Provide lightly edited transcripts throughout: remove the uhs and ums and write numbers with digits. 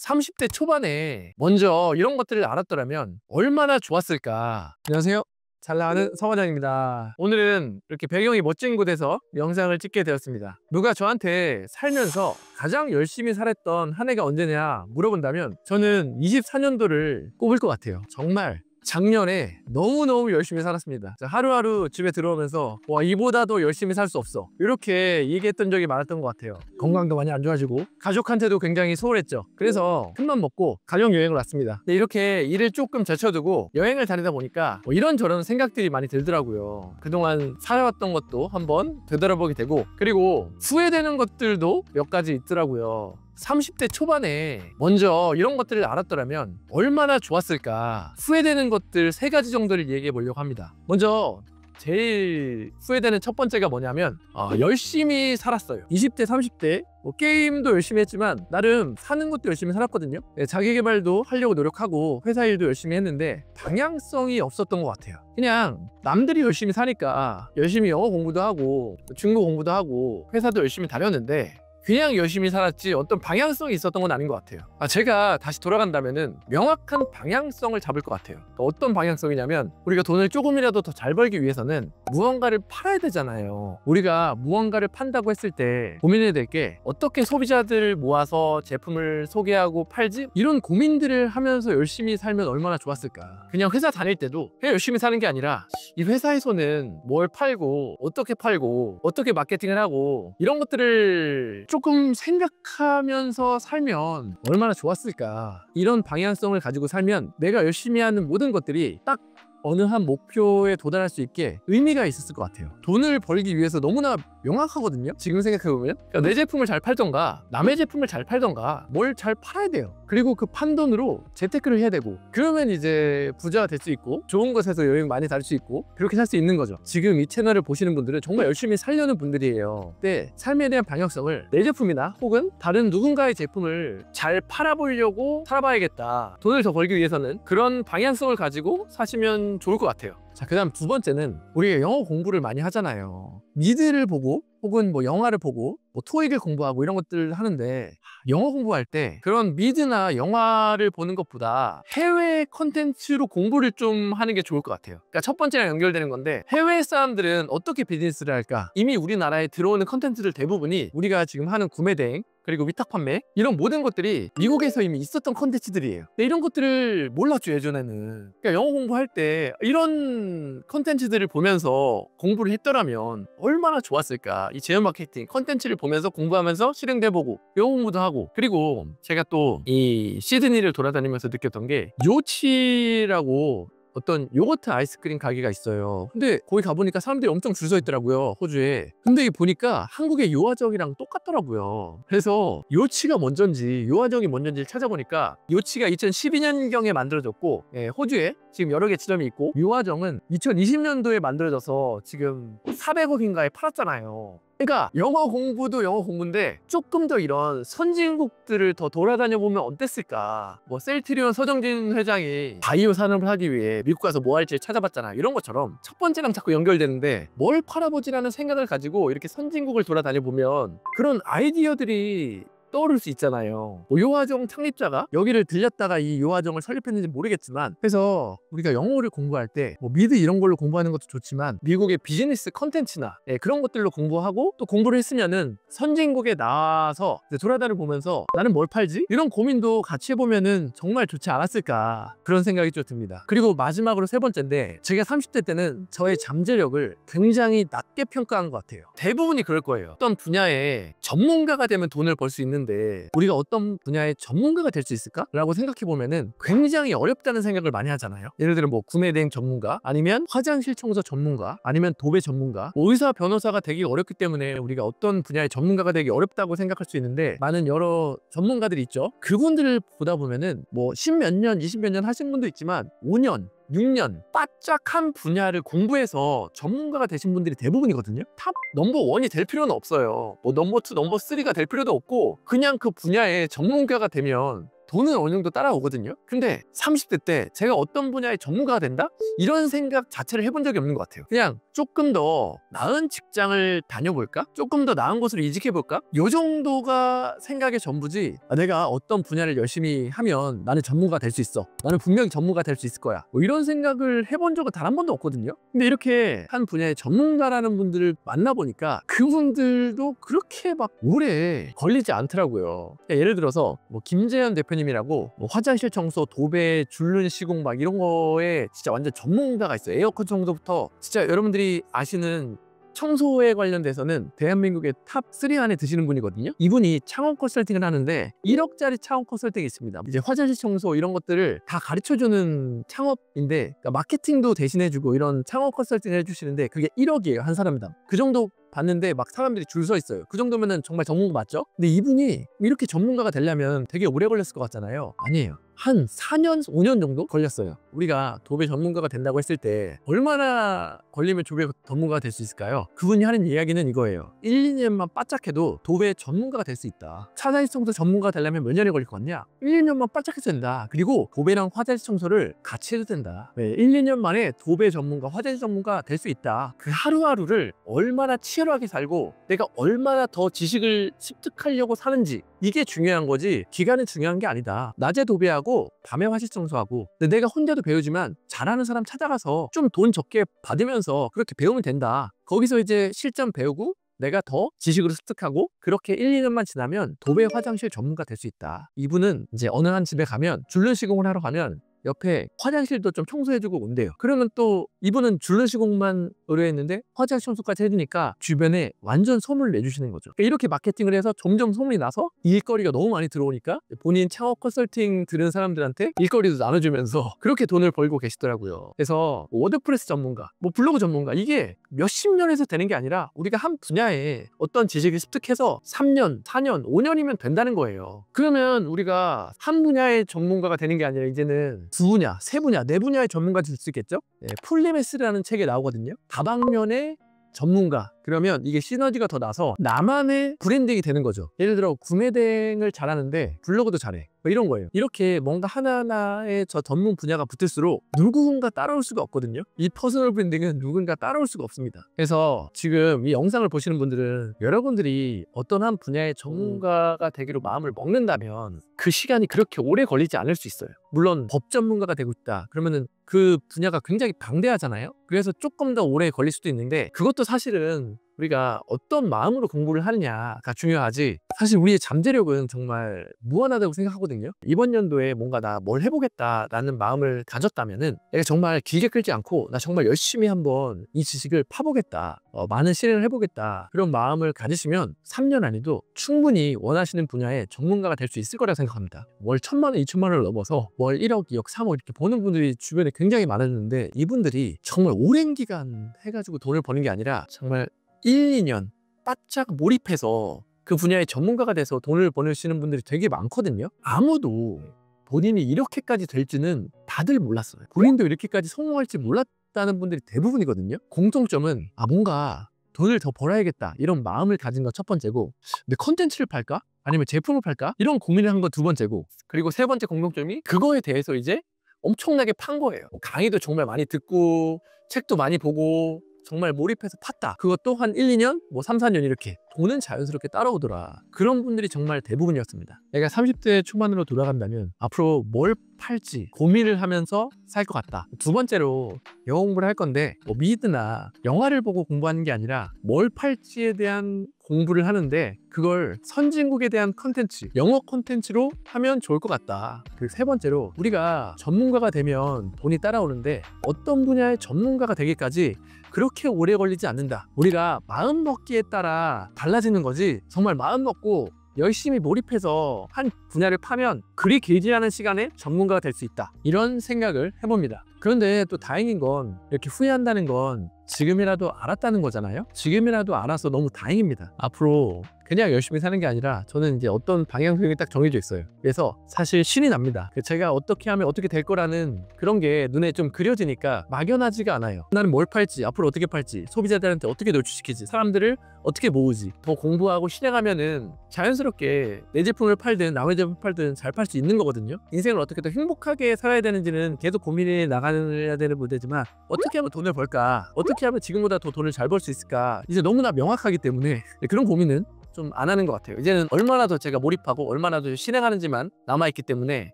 30대 초반에 먼저 이런 것들을 알았더라면 얼마나 좋았을까. 안녕하세요, 잘 나가는 서과장입니다. 오늘은 이렇게 배경이 멋진 곳에서 영상을 찍게 되었습니다. 누가 저한테 살면서 가장 열심히 살았던 한 해가 언제냐 물어본다면 저는 24년도를 꼽을 것 같아요. 정말 작년에 너무너무 열심히 살았습니다. 하루하루 집에 들어오면서 와, 이보다 더 열심히 살 수 없어, 이렇게 얘기했던 적이 많았던 것 같아요. 건강도 많이 안 좋아지고 가족한테도 굉장히 소홀했죠. 그래서 큰맘 먹고 가족여행을 왔습니다. 근데 이렇게 일을 조금 제쳐두고 여행을 다니다 보니까 이런저런 생각들이 많이 들더라고요. 그동안 살아왔던 것도 한번 되돌아보게 되고, 그리고 후회되는 것들도 몇 가지 있더라고요. 30대 초반에 먼저 이런 것들을 알았더라면 얼마나 좋았을까. 후회되는 것들 3가지 정도를 얘기해 보려고 합니다. 먼저 제일 후회되는 첫 번째가 뭐냐면 열심히 살았어요. 20대 30대 게임도 열심히 했지만 나름 사는 것도 열심히 살았거든요. 자기계발도 하려고 노력하고 회사 일도 열심히 했는데 방향성이 없었던 것 같아요. 그냥 남들이 열심히 사니까 열심히 영어 공부도 하고 중국 공부도 하고 회사도 열심히 다녔는데 그냥 열심히 살았지 어떤 방향성이 있었던 건 아닌 것 같아요. 제가 다시 돌아간다면은 명확한 방향성을 잡을 것 같아요. 어떤 방향성이냐면, 우리가 돈을 조금이라도 더 잘 벌기 위해서는 무언가를 팔아야 되잖아요. 우리가 무언가를 판다고 했을 때 고민해야 될 게, 어떻게 소비자들을 모아서 제품을 소개하고 팔지? 이런 고민들을 하면서 열심히 살면 얼마나 좋았을까. 그냥 회사 다닐 때도 그냥 열심히 사는 게 아니라 이 회사에서는 뭘 팔고 어떻게 마케팅을 하고, 이런 것들을 조금 생각하면서 살면 얼마나 좋았을까. 이런 방향성을 가지고 살면 내가 열심히 하는 모든 것들이 딱 어느 한 목표에 도달할 수 있게 의미가 있었을 것 같아요. 돈을 벌기 위해서 너무나 명확하거든요, 지금 생각해보면. 그러니까 내 제품을 잘 팔던가 남의 제품을 잘 팔던가 뭘 잘 팔아야 돼요. 그리고 그 판 돈으로 재테크를 해야 되고, 그러면 이제 부자가 될 수 있고 좋은 곳에서 여행 많이 다닐 수 있고 그렇게 살 수 있는 거죠. 지금 이 채널을 보시는 분들은 정말 열심히 살려는 분들이에요. 근데 삶에 대한 방향성을 내 제품이나 혹은 다른 누군가의 제품을 잘 팔아보려고 살아봐야겠다, 돈을 더 벌기 위해서는, 그런 방향성을 가지고 사시면 좋을 것 같아요. 자, 그 다음 두 번째는, 우리가 영어 공부를 많이 하잖아요. 미드를 보고 혹은 영화를 보고 토익을 공부하고 이런 것들을 하는데, 영어 공부할 때 그런 미드나 영화를 보는 것보다 해외 컨텐츠로 공부를 좀 하는 게 좋을 것 같아요. 그러니까 첫 번째랑 연결되는 건데, 해외 사람들은 어떻게 비즈니스를 할까? 이미 우리나라에 들어오는 컨텐츠들 대부분이 우리가 지금 하는 구매 대행 그리고 위탁 판매, 이런 모든 것들이 미국에서 이미 있었던 컨텐츠들이에요. 근데 이런 것들을 몰랐죠, 예전에는. 그러니까 영어 공부할 때 이런 컨텐츠들을 보면서 공부를 했더라면 얼마나 좋았을까. 이 제휴 마케팅 컨텐츠를 보면서 공부하면서 실행도 해보고 영어 공부도 하고. 그리고 제가 또 이 시드니를 돌아다니면서 느꼈던 게, 요치라고 어떤 요거트 아이스크림 가게가 있어요. 근데 거기 가보니까 사람들이 엄청 줄 서 있더라고요, 호주에. 근데 보니까 한국의 요아정이랑 똑같더라고요. 그래서 요치가 먼저인지 요아정이 먼저인지를 찾아보니까, 요치가 2012년경에 만들어졌고, 호주에 지금 여러 개 지점이 있고, 요아정은 2020년도에 만들어져서 지금 400억인가에 팔았잖아요. 그러니까 영어 공부도 영어 공부인데 조금 더 이런 선진국들을 더 돌아다녀 보면 어땠을까. 셀트리온 서정진 회장이 바이오 산업을 하기 위해 미국 가서 뭐 할지 찾아봤잖아. 이런 것처럼 첫 번째랑 자꾸 연결되는데, 뭘 팔아보지라는 생각을 가지고 이렇게 선진국을 돌아다녀 보면 그런 아이디어들이 떠오를 수 있잖아요. 요아정 창립자가 여기를 들렸다가 이 요아정을 설립했는지 모르겠지만, 그래서 우리가 영어를 공부할 때 미드 이런 걸로 공부하는 것도 좋지만, 미국의 비즈니스 컨텐츠나 그런 것들로 공부하고, 또 공부를 했으면은 선진국에 나와서 돌아다니 보면서 나는 뭘 팔지? 이런 고민도 같이 해보면은 정말 좋지 않았을까, 그런 생각이 좀 듭니다. 그리고 마지막으로 세 번째인데, 제가 30대 때는 저의 잠재력을 굉장히 낮게 평가한 것 같아요. 대부분이 그럴 거예요. 어떤 분야에 전문가가 되면 돈을 벌 수 있는, 우리가 어떤 분야의 전문가가 될 수 있을까? 라고 생각해 보면은 굉장히 어렵다는 생각을 많이 하잖아요. 예를 들어 구매 대행 전문가, 아니면 화장실 청소 전문가, 아니면 도배 전문가, 의사 변호사가 되기 어렵기 때문에 우리가 어떤 분야의 전문가가 되기 어렵다고 생각할 수 있는데, 많은 여러 전문가들이 있죠. 그분들을 보다 보면은 10몇 년, 20몇 년 하신 분도 있지만 5년 6년 바짝 한 분야를 공부해서 전문가가 되신 분들이 대부분이거든요. 탑 넘버 1이 될 필요는 없어요. 넘버 2, 넘버 3가 될 필요도 없고, 그냥 그 분야의 전문가가 되면 돈은 어느 정도 따라오거든요. 근데 30대 때 제가 어떤 분야의 전문가가 된다? 이런 생각 자체를 해본 적이 없는 것 같아요. 그냥 조금 더 나은 직장을 다녀볼까? 조금 더 나은 곳으로 이직해볼까? 요 정도가 생각의 전부지, 내가 어떤 분야를 열심히 하면 나는 전문가가 될 수 있어, 나는 분명히 전문가가 될 수 있을 거야, 뭐 이런 생각을 해본 적은 단 한 번도 없거든요. 근데 이렇게 한 분야의 전문가라는 분들을 만나보니까 그분들도 그렇게 막 오래 걸리지 않더라고요. 예를 들어서 뭐 김재현 대표님이라고 뭐 화장실 청소, 도배, 줄눈 시공 막 이런 거에 진짜 완전 전문가가 있어요. 에어컨 청소부터 진짜 여러분들이 아시는 청소에 관련돼서는 대한민국의 탑3 안에 드시는 분이거든요. 이분이 창업 컨설팅을 하는데 1억짜리 창업 컨설팅이 있습니다. 이제 화장실 청소 이런 것들을 다 가르쳐주는 창업인데, 그러니까 마케팅도 대신해주고 이런 창업 컨설팅을 해주시는데 그게 1억이에요, 한 사람당. 그 정도 봤는데 막 사람들이 줄 서 있어요. 그 정도면은 정말 전문가 맞죠? 근데 이분이 이렇게 전문가가 되려면 되게 오래 걸렸을 것 같잖아요. 아니에요. 한 4년, 5년 정도 걸렸어요. 우리가 도배 전문가가 된다고 했을 때 얼마나 걸리면 도배 전문가가 될 수 있을까요? 그분이 하는 이야기는 이거예요. 1, 2년만 바짝해도 도배 전문가가 될 수 있다. 화장실 청소 전문가가 되려면 몇 년이 걸릴 것 같냐? 1, 2년만 바짝해도 된다. 그리고 도배랑 화장실 청소를 같이 해도 된다. 1, 2년 만에 도배 전문가, 화장실 전문가 될 수 있다. 그 하루하루를 얼마나 치열하게 살고 내가 얼마나 더 지식을 습득하려고 사는지, 이게 중요한 거지 기간은 중요한 게 아니다. 낮에 도배하고 밤에 화장실 청소하고, 근데 내가 혼자도 배우지만 잘하는 사람 찾아가서 좀 돈 적게 받으면서 그렇게 배우면 된다. 거기서 이제 실전 배우고 내가 더 지식으로 습득하고, 그렇게 1, 2년만 지나면 도배 화장실 전문가 될 수 있다. 이분은 이제 어느 한 집에 가면 줄눈 시공을 하러 가면 옆에 화장실도 좀 청소해주고 온대요. 그러면 또 이분은 줄눈 시공만 의뢰했는데 화장실 청소까지 해주니까 주변에 완전 소문을 내주시는 거죠. 그러니까 이렇게 마케팅을 해서 점점 소문이 나서 일거리가 너무 많이 들어오니까 본인 창업 컨설팅 들은 사람들한테 일거리도 나눠주면서 그렇게 돈을 벌고 계시더라고요. 그래서 워드프레스 전문가, 뭐 블로그 전문가, 이게 몇십 년에서 되는 게 아니라 우리가 한 분야에 어떤 지식을 습득해서 3년, 4년, 5년이면 된다는 거예요. 그러면 우리가 한 분야의 전문가가 되는 게 아니라 이제는 두 분야, 세 분야, 네 분야의 전문가가 될 수 있겠죠? 폴리메스라는 책에 나오거든요. 다방면의 전문가. 그러면 이게 시너지가 더 나서 나만의 브랜딩이 되는 거죠. 예를 들어 구매 대행을 잘하는데 블로그도 잘해, 뭐 이런 거예요. 이렇게 뭔가 하나하나의 저 전문 분야가 붙을수록 누군가 따라올 수가 없거든요. 이 퍼스널 브랜딩은 누군가 따라올 수가 없습니다. 그래서 지금 이 영상을 보시는 분들은 여러분들이 어떤 한 분야의 전문가가 되기로 마음을 먹는다면 그 시간이 그렇게 오래 걸리지 않을 수 있어요. 물론 법 전문가가 되고 있다 그러면은 그 분야가 굉장히 방대하잖아요. 그래서 조금 더 오래 걸릴 수도 있는데, 그것도 사실은 우리가 어떤 마음으로 공부를 하느냐가 중요하지, 사실 우리의 잠재력은 정말 무한하다고 생각하거든요. 이번 연도에 뭔가 나 뭘 해보겠다라는 마음을 가졌다면은 내가 정말 길게 끌지 않고 나 정말 열심히 한번 이 지식을 파보겠다, 많은 실행을 해보겠다, 그런 마음을 가지시면 3년 안에도 충분히 원하시는 분야의 전문가가 될 수 있을 거라고 생각합니다. 월 1,000만 원, 2,000만 원을 넘어서 월 1억, 2억, 3억 이렇게 버는 분들이 주변에 굉장히 많았는데, 이분들이 정말 오랜 기간 해가지고 돈을 버는 게 아니라 정말 1, 2년 바짝 몰입해서 그 분야의 전문가가 돼서 돈을 버시는 분들이 되게 많거든요. 아무도 본인이 이렇게까지 될지는 다들 몰랐어요. 본인도 이렇게까지 성공할지 몰랐다는 분들이 대부분이거든요. 공통점은 뭔가 돈을 더 벌어야겠다 이런 마음을 가진 건 첫 번째고, 근데 컨텐츠를 팔까? 아니면 제품을 팔까? 이런 고민을 한 건 두 번째고, 그리고 세 번째 공통점이 그거에 대해서 이제 엄청나게 판 거예요. 강의도 정말 많이 듣고 책도 많이 보고 정말 몰입해서 팠다. 그것도 한 1, 2년, 뭐 3, 4년 이렇게 돈은 자연스럽게 따라오더라. 그런 분들이 정말 대부분이었습니다. 내가 30대 초반으로 돌아간다면 앞으로 뭘 팔지 고민을 하면서 살 것 같다. 두 번째로 영어 공부를 할 건데 뭐 미드나 영화를 보고 공부하는 게 아니라 뭘 팔지에 대한 공부를 하는데, 그걸 선진국에 대한 컨텐츠, 영어 컨텐츠로 하면 좋을 것 같다. 그리고 세 번째로 우리가 전문가가 되면 돈이 따라오는데 어떤 분야의 전문가가 되기까지 그렇게 오래 걸리지 않는다. 우리가 마음 먹기에 따라 달라지는 거지, 정말 마음 먹고 열심히 몰입해서 한 분야를 파면 그리 길지 않은 시간에 전문가가 될 수 있다. 이런 생각을 해봅니다. 그런데 또 다행인 건 이렇게 후회한다는 건 지금이라도 알았다는 거잖아요. 지금이라도 알아서 너무 다행입니다. 앞으로 그냥 열심히 사는 게 아니라 저는 이제 어떤 방향성이 딱 정해져 있어요. 그래서 사실 신이 납니다. 제가 어떻게 하면 어떻게 될 거라는 그런 게 눈에 좀 그려지니까 막연하지가 않아요. 나는 뭘 팔지, 앞으로 어떻게 팔지, 소비자들한테 어떻게 노출시키지, 사람들을 어떻게 모으지, 더 공부하고 실행하면은 자연스럽게 내 제품을 팔든 남의 제품을 팔든 잘 팔 수 있는 거거든요. 인생을 어떻게 더 행복하게 살아야 되는지는 계속 고민해 나가야 되는 문제지만 어떻게 하면 돈을 벌까, 어떻게 하면 지금보다 더 돈을 잘 벌 수 있을까, 이제 너무나 명확하기 때문에 그런 고민은 좀 안 하는 것 같아요. 이제는 얼마나 더 제가 몰입하고 얼마나 더 실행하는지만 남아있기 때문에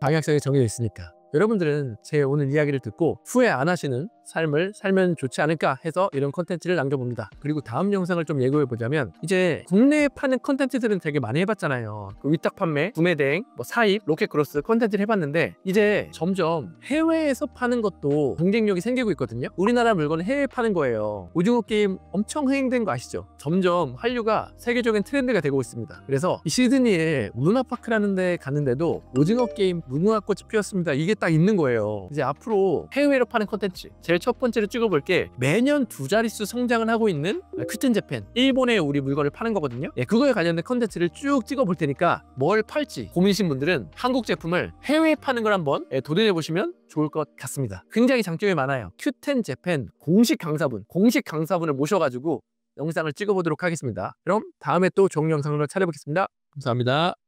방향성이 정해져 있으니까 여러분들은 제 오늘 이야기를 듣고 후회 안 하시는 삶을 살면 좋지 않을까 해서 이런 컨텐츠를 남겨봅니다. 그리고 다음 영상을 좀 예고해보자면, 이제 국내에 파는 컨텐츠들은 되게 많이 해봤잖아요. 위탁 판매, 구매 대행, 사입, 로켓 크로스 컨텐츠를 해봤는데 이제 점점 해외에서 파는 것도 경쟁력이 생기고 있거든요. 우리나라 물건을 해외에 파는 거예요. 오징어 게임 엄청 흥행된 거 아시죠? 점점 한류가 세계적인 트렌드가 되고 있습니다. 그래서 이 시드니에 루나파크라는 데 갔는데도 오징어 게임 무궁화꽃이 피었습니다, 이게 딱 있는 거예요. 이제 앞으로 해외로 파는 컨텐츠 제일 첫 번째로 찍어볼 게 매년 2자릿수 성장을 하고 있는 큐텐 재팬, 일본에 우리 물건을 파는 거거든요. 그거에 관련된 컨텐츠를 쭉 찍어볼 테니까 뭘 팔지 고민이신 분들은 한국 제품을 해외에 파는 걸 한번 도전해 보시면 좋을 것 같습니다. 굉장히 장점이 많아요. 큐텐 재팬 공식 강사분을 모셔가지고 영상을 찍어보도록 하겠습니다. 그럼 다음에 또 좋은 영상으로 찾아뵙겠습니다. 감사합니다.